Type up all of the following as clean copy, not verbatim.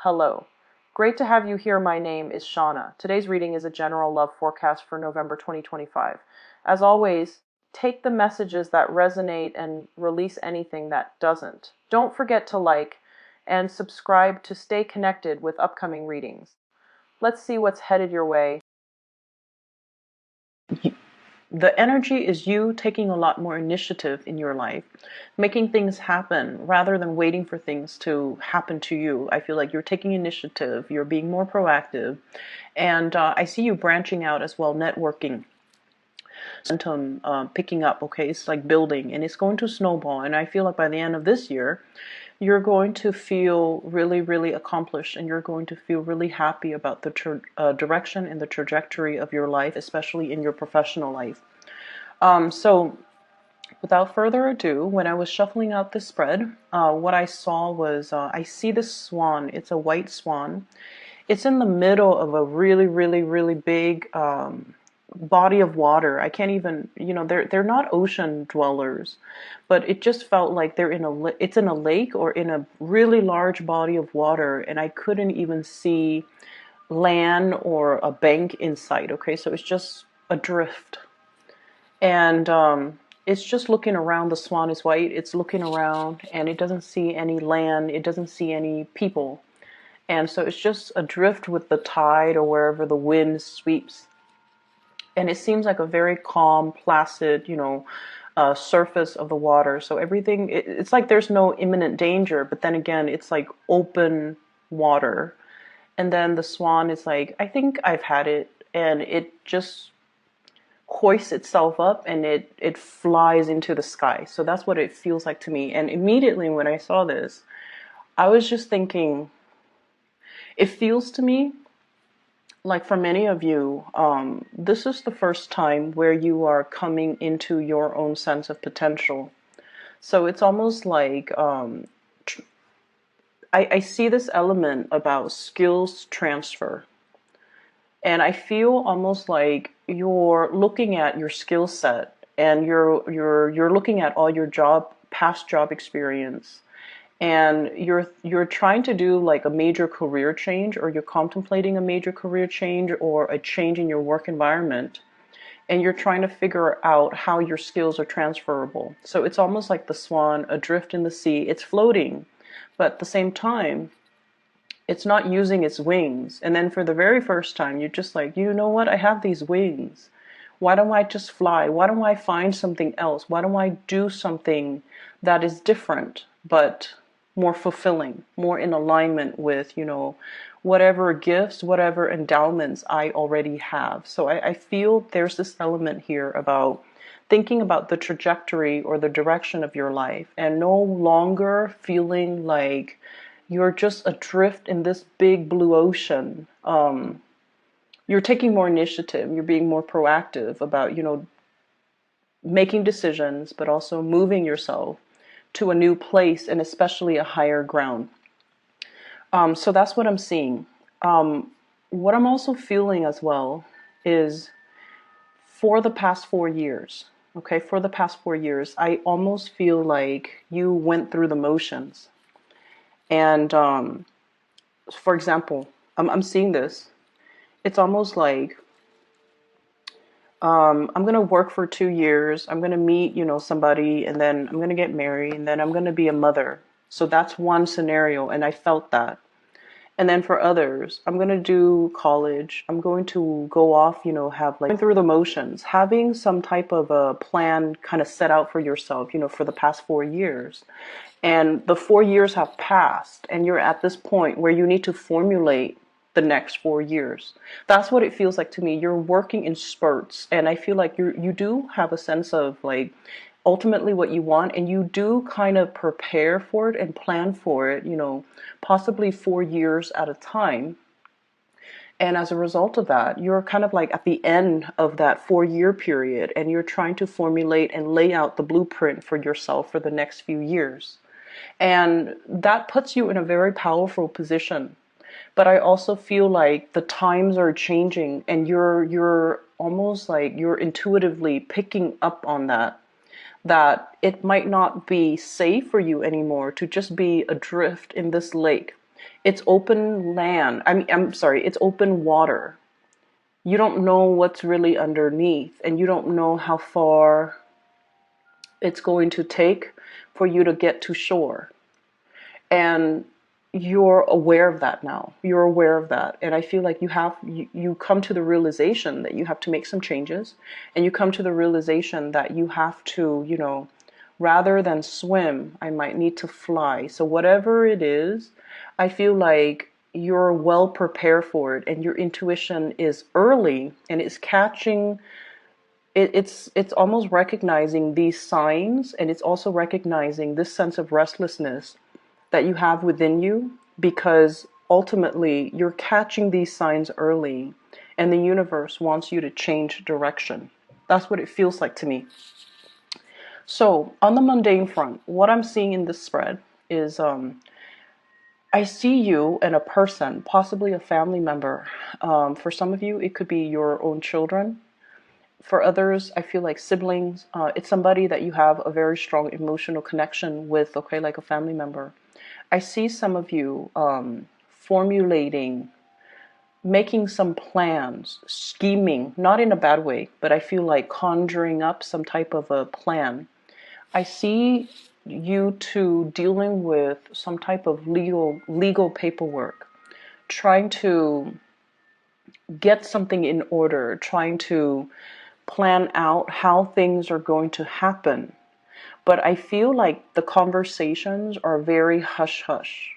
Hello. Great to have you here. My name is Shauna. Today's reading is a general love forecast for November 2025. As always, take the messages that resonate and release anything that doesn't. Don't forget to like and subscribe to stay connected with upcoming readings. Let's see what's headed your way. The energy is you taking a lot more initiative in your life, making things happen rather than waiting for things to happen to you. I feel like you're taking initiative, you're being more proactive, and I see you branching out as well, networking. Momentum picking up, okay? It's like building, and it's going to snowball, and I feel like by the end of this year, you're going to feel really, really accomplished, and you're going to feel really happy about the direction and the trajectory of your life, especially in your professional life. So without further ado, when I was shuffling out this spread, what I saw was, I see this swan. It's a white swan. It's in the middle of a really, really, really big body of water. I can't even, they're not ocean dwellers, but it just felt like it's in a lake or in a really large body of water, and I couldn't even see land or a bank in sight. Okay, so it's just adrift, and it's just looking around. The swan is white. It's looking around, and it doesn't see any land. It doesn't see any people, and so it's just adrift with the tide or wherever the wind sweeps. And it seems like a very calm, placid, surface of the water. So everything, it's like there's no imminent danger, but then again, it's like open water. And then the swan is like, I think I've had it, and it just hoists itself up and it flies into the sky. So that's what it feels like to me. And immediately when I saw this, I was just thinking, it feels to me like for many of you, this is the first time where you are coming into your own sense of potential. So it's almost like I see this element about skills transfer. And I feel almost like you're looking at your skill set, and you're looking at all your past job experience, and you're trying to do like a major career change, or you're contemplating a major career change or a change in your work environment, and you're trying to figure out how your skills are transferable. So it's almost like the swan adrift in the sea. It's floating, but at the same time, it's not using its wings. And then for the very first time, you're just like, you know what? I have these wings. Why don't I just fly? Why don't I find something else? Why don't I do something that is different, but more fulfilling, more in alignment with, whatever gifts, whatever endowments I already have. So I feel there's this element here about thinking about the trajectory or the direction of your life, and no longer feeling like you're just adrift in this big blue ocean. You're taking more initiative. You're being more proactive about, making decisions, but also moving yourself to a new place, and especially a higher ground. So that's what I'm seeing. What I'm also feeling as well is for the past 4 years, okay, I almost feel like you went through the motions. And for example, I'm seeing this. It's almost like I'm going to work for 2 years. I'm going to meet, somebody, and then I'm going to get married, and then I'm going to be a mother. So that's one scenario, and I felt that. And then for others, I'm going to do college. I'm going to go off, have like going through the motions, having some type of a plan kind of set out for yourself, for the past 4 years. And the 4 years have passed, and you're at this point where you need to formulate the next 4 years. That's what it feels like to me. You're working in spurts, and I feel like you do have a sense of like ultimately what you want, and you do kind of prepare for it and plan for it, possibly 4 years at a time. And as a result of that, you're kind of like at the end of that 4 year period, and you're trying to formulate and lay out the blueprint for yourself for the next few years. And that puts you in a very powerful position. But I also feel like the times are changing, and you're almost like you're intuitively picking up on that it might not be safe for you anymore to just be adrift in this lake. It's open land. I mean, I'm sorry, it's open water. You don't know what's really underneath, and you don't know how far it's going to take for you to get to shore. And you're aware of that now. You're aware of that. And I feel like you come to the realization that you have to make some changes, and you come to the realization that you have to, rather than swim, I might need to fly. So whatever it is, I feel like you're well prepared for it, and your intuition is early and it's catching it's almost recognizing these signs, and it's also recognizing this sense of restlessness that you have within you, because ultimately you're catching these signs early, and the universe wants you to change direction. That's what it feels like to me. So on the mundane front, what I'm seeing in this spread is I see you and a person, possibly a family member. For some of you, it could be your own children. For others, I feel like siblings. It's somebody that you have a very strong emotional connection with, okay, like a family member. I see some of you formulating, making some plans, scheming, not in a bad way, but I feel like conjuring up some type of a plan. I see you two dealing with some type of legal paperwork, trying to get something in order, trying to plan out how things are going to happen. But I feel like the conversations are very hush hush.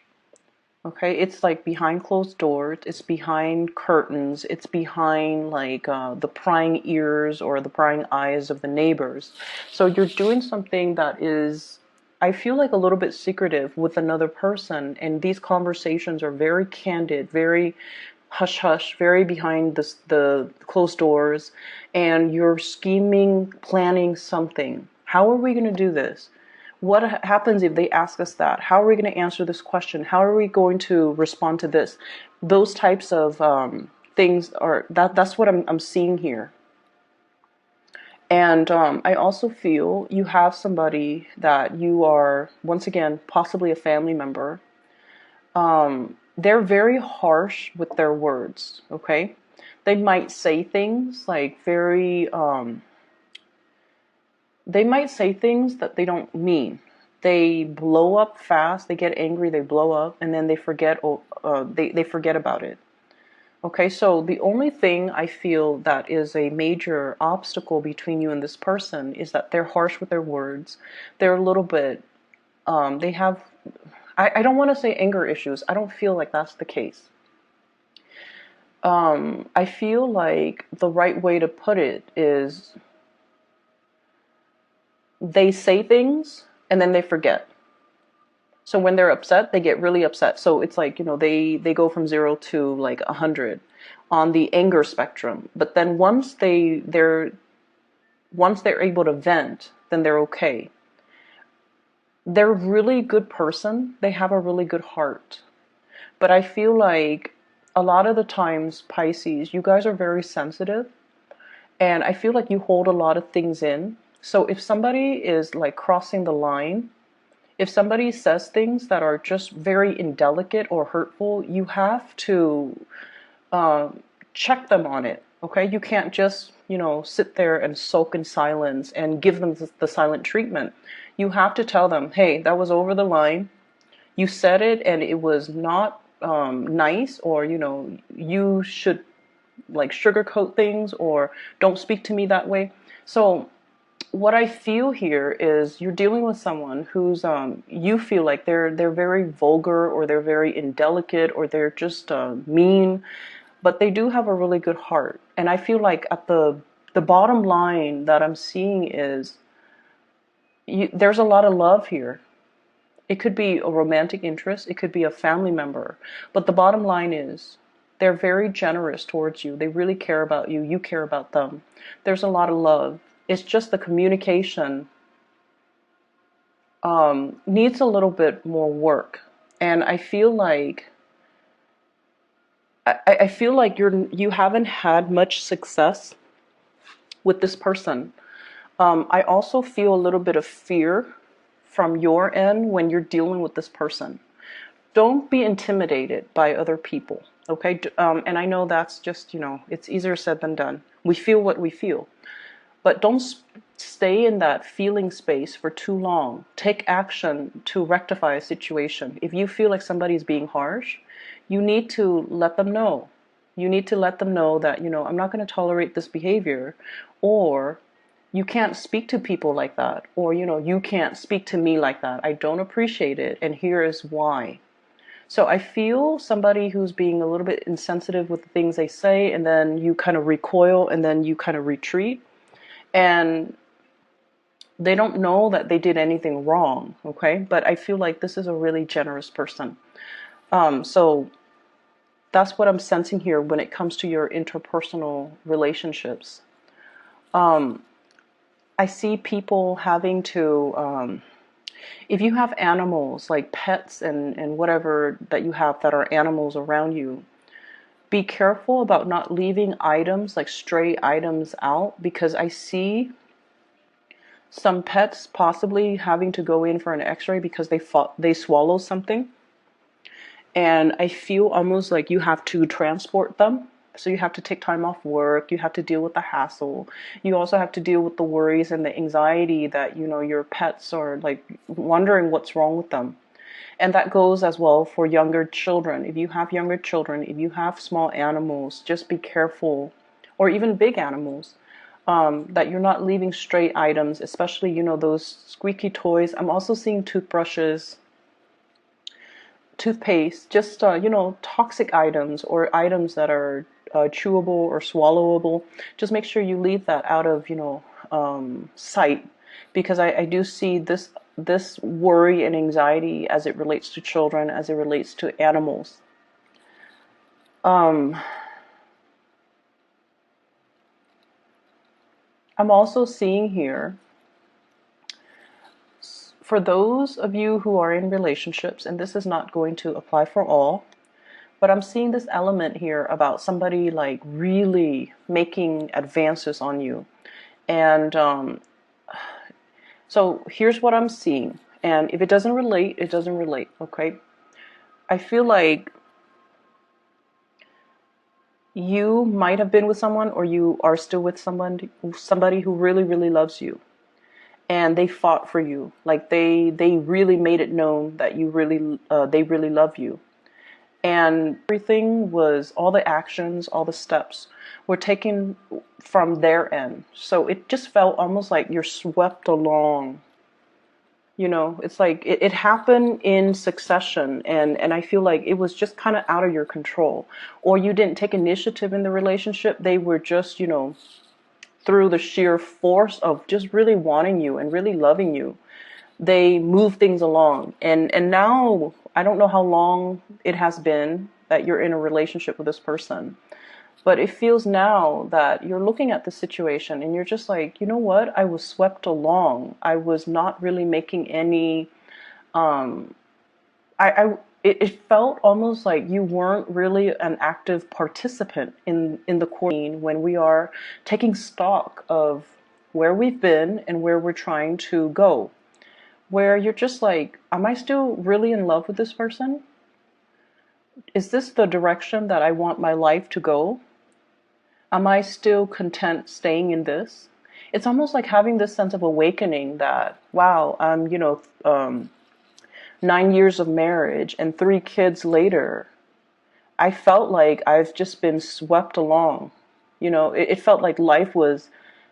Okay, it's like behind closed doors, it's behind curtains, it's behind like the prying ears or the prying eyes of the neighbors. So you're doing something that is, I feel like, a little bit secretive with another person, and these conversations are very candid, very hush hush, very behind the closed doors, and you're scheming, planning something. How are we going to do this? What happens if they ask us that? How are we going to answer this question? How are we going to respond to this? Those types of things are that's what I'm seeing here. And I also feel you have somebody that you are, once again, possibly a family member. They're very harsh with their words, okay? They might say things like they might say things that they don't mean. They blow up fast, they get angry, they blow up, and then they forget, they forget about it. Okay, so the only thing I feel that is a major obstacle between you and this person is that they're harsh with their words. They're a little bit, they have, I don't want to say anger issues. I don't feel like that's the case. I feel like the right way to put it is they say things and then they forget. So when they're upset, they get really upset. So it's like, they go from 0 to like 100 on the anger spectrum. But then once they're able to vent, then they're okay. They're a really good person. They have a really good heart. But I feel like a lot of the times, Pisces, you guys are very sensitive. And I feel like you hold a lot of things in. So if somebody is like crossing the line, if somebody says things that are just very indelicate or hurtful, you have to check them on it. Okay, you can't just sit there and sulk in silence and give them the silent treatment. You have to tell them, hey, that was over the line. You said it and it was not nice, or you should like sugarcoat things, or don't speak to me that way. So what I feel here is you're dealing with someone who's you feel like they're very vulgar, or they're very indelicate, or they're just mean, but they do have a really good heart. And I feel like at the bottom line that I'm seeing is there's a lot of love here. It could be a romantic interest, it could be a family member, but the bottom line is they're very generous towards you. They really care about you. You care about them. There's a lot of love. It's just the communication needs a little bit more work. And I feel like you haven't had much success with this person. I also feel a little bit of fear from your end when you're dealing with this person. don't be intimidated by other people. Okay. And I know that's just, it's easier said than done. We feel what we feel, but don't stay in that feeling space for too long. Take action to rectify a situation. If you feel like somebody's being harsh, you need to let them know. You need to let them know that, I'm not going to tolerate this behavior, or you can't speak to people like that, or, you can't speak to me like that. I don't appreciate it, and here is why. So I feel somebody who's being a little bit insensitive with the things they say, and then you kind of recoil, and then you kind of retreat. And they don't know that they did anything wrong, okay? But I feel like this is a really generous person. So that's what I'm sensing here when it comes to your interpersonal relationships. I see people having to, if you have animals like pets and whatever that you have that are animals around you, be careful about not leaving items like stray items out, because I see some pets possibly having to go in for an x-ray because they swallow something. And I feel almost like you have to transport them. So you have to take time off work. You have to deal with the hassle. You also have to deal with the worries and the anxiety that, your pets are like wondering what's wrong with them. And that goes as well for younger children. If you have younger children, if you have small animals, just be careful, or even big animals, that you're not leaving stray items, especially, those squeaky toys. I'm also seeing toothbrushes, toothpaste, just, toxic items or items that are chewable or swallowable. Just make sure you leave that out of, sight, because I do see this worry and anxiety as it relates to children, as it relates to animals. I'm also seeing here, for those of you who are in relationships, and this is not going to apply for all, but I'm seeing this element here about somebody like really making advances on you. And so here's what I'm seeing. And if it doesn't relate, it doesn't relate, okay? I feel like you might have been with someone, or you are still with somebody who really, really loves you. And they fought for you. Like they really made it known that they really love you. And everything was, all the actions, all the steps were taken from their end. So it just felt almost like you're swept along. It's like it happened in succession, and I feel like it was just kind of out of your control. Or you didn't take initiative in the relationship. They were just, through the sheer force of just really wanting you and really loving you, they move things along. And now, I don't know how long it has been that you're in a relationship with this person, but it feels now that you're looking at the situation and you're just like, you know what? I was swept along. I was not really making any, it felt almost like you weren't really an active participant in the core scene when we are taking stock of where we've been and where we're trying to go. Where you're just like, am I still really in love with this person? Is this the direction that I want my life to go? Am I still content staying in this? It's almost like having this sense of awakening that, wow, I'm, 9 years of marriage and 3 kids later, I felt like I've just been swept along. It felt like life was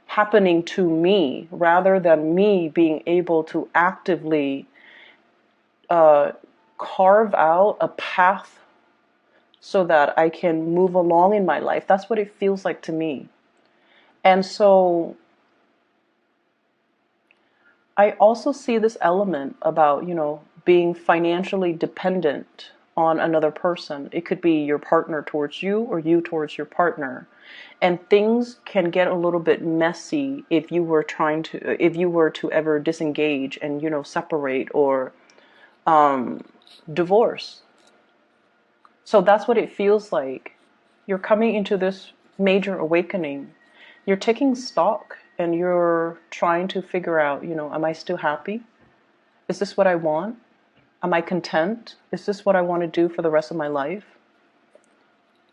happening to me rather than me being able to actively carve out a path so that I can move along in my life. That's what it feels like to me. And so I also see this element about, being financially dependent on another person. It could be your partner towards you or you towards your partner. And things can get a little bit messy if you were to ever disengage and, separate or divorce. So that's what it feels like. You're coming into this major awakening. You're taking stock and you're trying to figure out, am I still happy? Is this what I want? Am I content? Is this what I want to do for the rest of my life?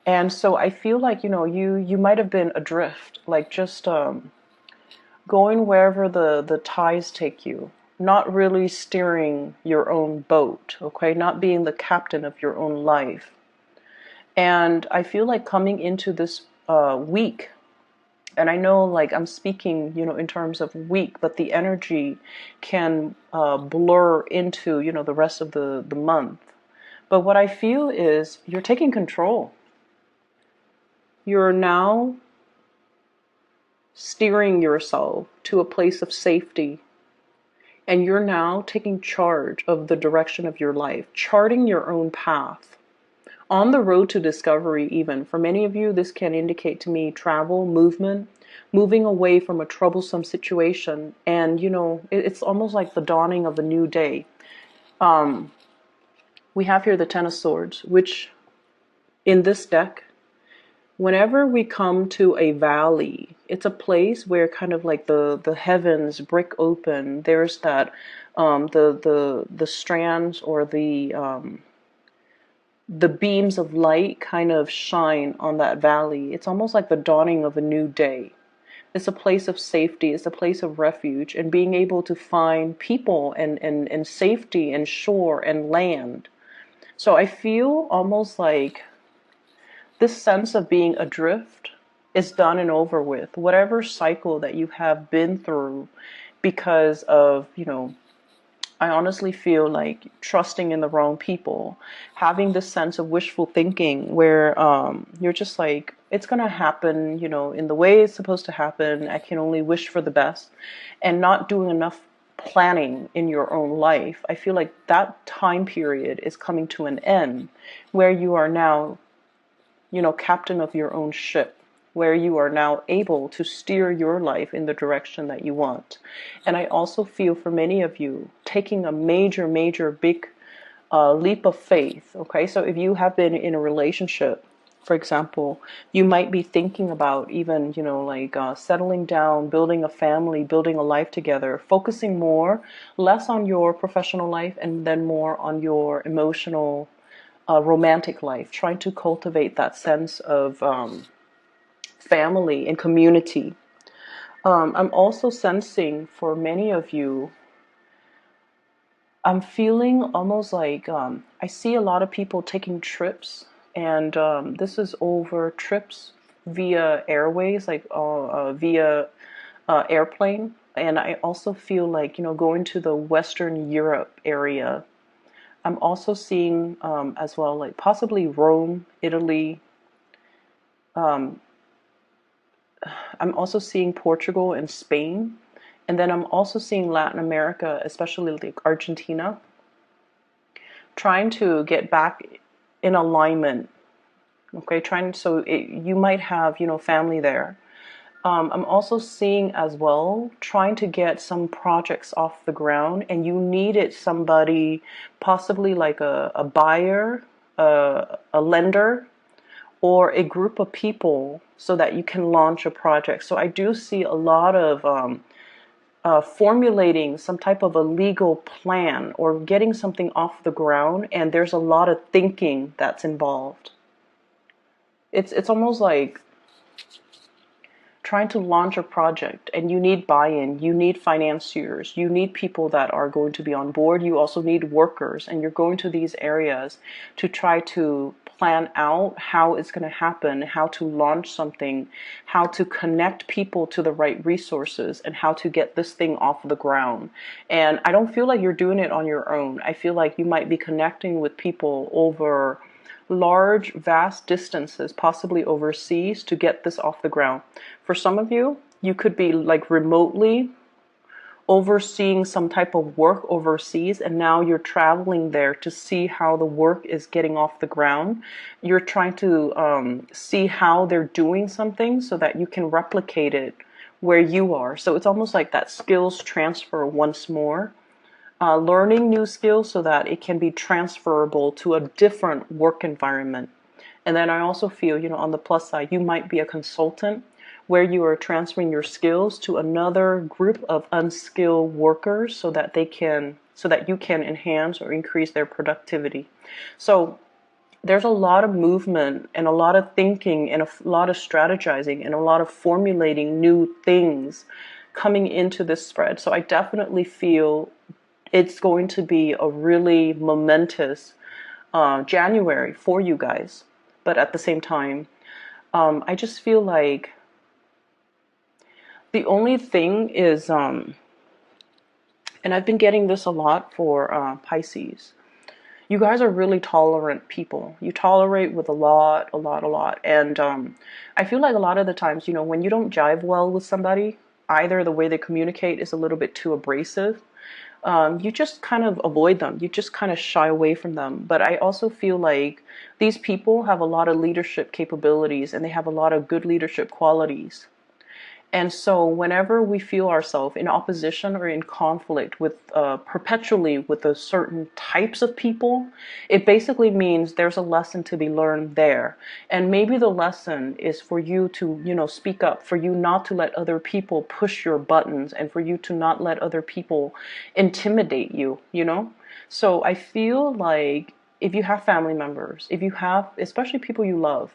And so I feel like, you might have been adrift, like just going wherever the tides take you, not really steering your own boat, okay? Not being the captain of your own life. And I feel like coming into this week, and I know like I'm speaking, in terms of week, but the energy can blur into, the rest of the month. But what I feel is you're taking control. You're now steering yourself to a place of safety. And you're now taking charge of the direction of your life, charting your own path. On the road to discovery, even. For many of you, this can indicate to me travel, movement, moving away from a troublesome situation. And, it's almost like the dawning of a new day. We have here the Ten of Swords, which in this deck, whenever we come to a valley, it's a place where kind of like the heavens break open. There's that the strands or the beams of light kind of shine on that valley. It's almost like the dawning of a new day. It's a place of safety. It's a place of refuge, and being able to find people and safety and shore and land. So I feel almost like this sense of being adrift is done and over with. Whatever cycle that you have been through because of, I honestly feel like trusting in the wrong people, having this sense of wishful thinking where you're just like, it's going to happen, in the way it's supposed to happen. I can only wish for the best, and not doing enough planning in your own life. I feel like that time period is coming to an end where you are now, captain of your own ship, where you are now able to steer your life in the direction that you want. And I also feel for many of you taking a major, major, big leap of faith. Okay, so if you have been in a relationship, for example, you might be thinking about even, settling down, building a family, building a life together, focusing less on your professional life and then more on your emotional, romantic life, trying to cultivate that sense of family and community. I'm also sensing for many of you, I'm feeling almost like I see a lot of people taking trips, and this is over trips via airways, like via airplane. And I also feel like, going to the Western Europe area. I'm also seeing as well, like possibly Rome, Italy. I'm also seeing Portugal and Spain. And then I'm also seeing Latin America, especially like Argentina, trying to get back in alignment. Okay, you might have, family there. I'm also seeing as well, trying to get some projects off the ground, and you needed somebody, possibly like a buyer, a lender, or a group of people so that you can launch a project. So I do see a lot of formulating some type of a legal plan or getting something off the ground, and there's a lot of thinking that's involved. It's almost like trying to launch a project, and you need buy-in, you need financiers, you need people that are going to be on board, you also need workers, and you're going to these areas to try to plan out how it's going to happen, how to launch something, how to connect people to the right resources, and how to get this thing off the ground. And I don't feel like you're doing it on your own. I feel like you might be connecting with people over large, vast distances, possibly overseas, to get this off the ground. For some of you, you could be like remotely overseeing some type of work overseas, and now you're traveling there to see how the work is getting off the ground. You're trying to see how they're doing something so that you can replicate it where you are. So it's almost like that skills transfer once more. Learning new skills so that it can be transferable to a different work environment. And then I also feel, on the plus side, you might be a consultant where you are transferring your skills to another group of unskilled workers so that they can so that you can enhance or increase their productivity. So there's a lot of movement and a lot of thinking and a lot of strategizing and a lot of formulating new things coming into this spread. So I definitely feel it's going to be a really momentous January for you guys. But at the same time, I just feel like the only thing is, and I've been getting this a lot for Pisces. You guys are really tolerant people. You tolerate with a lot, a lot, a lot. And I feel like a lot of the times, you know, when you don't jive well with somebody, either the way they communicate is a little bit too abrasive, you just kind of avoid them. You just kind of shy away from them. But I also feel like these people have a lot of leadership capabilities and they have a lot of good leadership qualities. And so whenever we feel ourselves in opposition or in conflict with perpetually with a certain types of people, it basically means there's a lesson to be learned there. And maybe the lesson is for you to, you know, speak up, for you not to let other people push your buttons, and for you to not let other people intimidate you, you know? So I feel like if you have family members, if you have, especially people you love,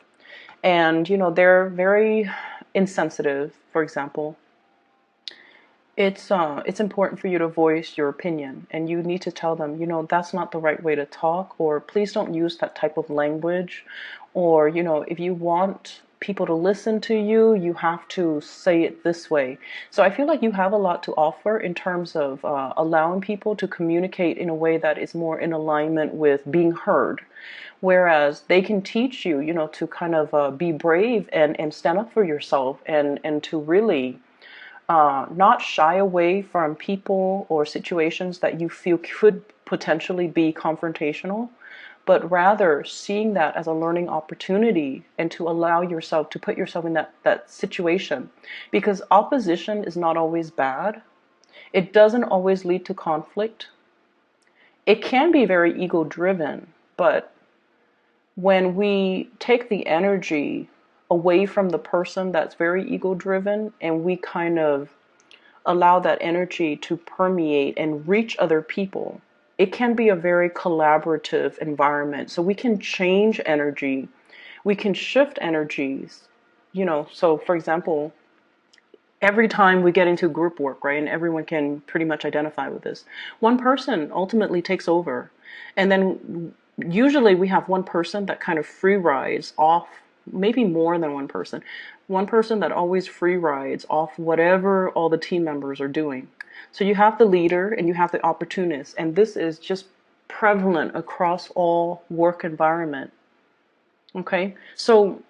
and you know they're very insensitive, for example, it's important for you to voice your opinion, and you need to tell them, you know, that's not the right way to talk, or please don't use that type of language, or you know, if you want people to listen to you, you have to say it this way. So I feel like you have a lot to offer in terms of allowing people to communicate in a way that is more in alignment with being heard. Whereas they can teach you, you know, to kind of be brave and stand up for yourself, and to really not shy away from people or situations that you feel could potentially be confrontational, but rather seeing that as a learning opportunity and to allow yourself to put yourself in that situation. Because opposition is not always bad. It doesn't always lead to conflict. It can be very ego driven, but when we take the energy away from the person that's very ego driven, and we kind of allow that energy to permeate and reach other people, it can be a very collaborative environment. So we can change energy, we can shift energies, you know. So for example, every time we get into group work, right, and everyone can pretty much identify with this, one person ultimately takes over, and then usually we have one person that kind of free rides off, maybe more than one person that always free rides off whatever all the team members are doing. So you have the leader and you have the opportunist, and this is just prevalent across all work environment. Okay, so